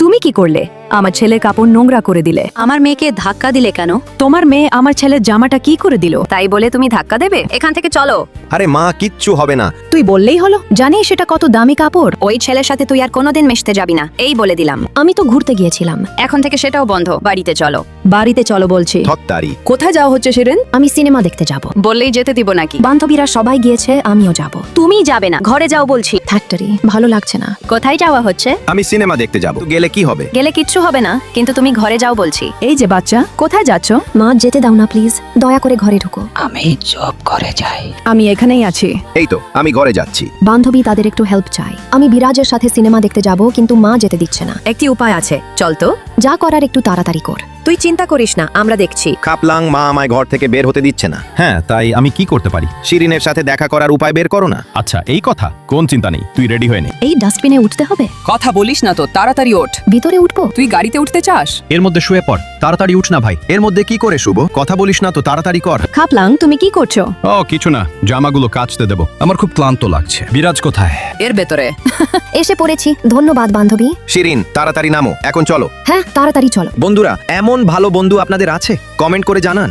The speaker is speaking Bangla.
তুমি কি করলে? আমার ছেলে কাপড় নোংরা করে দিলে। আমার মেয়েকে ধাক্কা দিলে কেন? তোমার মেয়ে আমার ছেলের জামাটা কি করে দিল? তাই বলে তুমি ধাক্কা দেবে? এখান থেকে চলো। আরে মা, কিচ্ছু হবে না। তুই বললেই হলো। জানিস সেটা কত দামি কাপড়? ওই ছেলের সাথে তুই আর কোনোদিন মিশতে যাবি না, এই বলে দিলাম। আমি তো ঘুরতে গিয়েছিলাম। এখন থেকে সেটাও বন্ধ, বাড়িতে চলো। বাড়িতে চলো বলছি। থত্তারি। কোথায় যাওয়া হচ্ছে শিরিন? আমি সিনেমা দেখতে যাব। বললেই যেতে দিব নাকি? বান্ধবীরা সবাই গিয়েছে, আমিও যাব। তুমি যাবে না, ঘরে যাও বলছি। ফ্যাক্টরি ভালো লাগছে না। কোথায় যাওয়া হচ্ছে? আমি সিনেমা দেখতে যাব। গেলে কি হবে? গেলে কিচ্ছু হবে না, কিন্তু তুমি ঘরে যাও বলছি। এই যে বাচ্চা, কোথায় যাচ্ছ? মা যেতে দাও না প্লিজ, দয়া করে ঘরে ঢুকো। আমি জব করে যাই। আমি এখানেই আছি। এই তো আমি ঘরে যাচ্ছি। বান্ধবী তাদের একটু হেল্প চাই। আমি বিরাজের সাথে সিনেমা দেখতে যাব, কিন্তু মা যেতে দিচ্ছে না। একটি উপায় আছে, চল তো। যা করার একটু তাড়াতাড়ি কর। তুই চিন্তা করিস না, আমরা দেখছি। খাপলাং, মা আমায় ঘর থেকে বের হতে দিচ্ছে না। হ্যাঁ, তাই আমি কি করতে পারি? শিরিনের সাথে দেখা করার উপায় বের করো না। আচ্ছা, এই কথা, কোন চিন্তা নেই, তুই রেডি হয়ে নে। এই ডাস্টবিনে উঠতে হবে? কথা বলিস না তো, তাড়াতাড়ি ওঠ। ভিতরে উঠবো? তুই গাড়িতে উঠতে চাস? এর মধ্যে শুয়ে পড়, তাড়াতাড়ি উঠ না ভাই। এর মধ্যে কি করে শুভ? কথা বলিস না তো, তাড়াতাড়ি কর। খাপলাং, তুমি কি করছো? ও কিছু না, জামাগুলো কাচতে দেবো। আমার খুব ক্লান্ত লাগছে। বিরাজ কোথায়? এর ভেতরে। এসে পড়েছি। ধন্যবাদ বান্ধবী। শিরিন, তাড়াতাড়ি নামো, এখন চলো। হ্যাঁ তাড়াতাড়ি চলো। বন্ধুরা, এমন ভালো বন্ধু আপনাদের আছে? কমেন্ট করে জানান।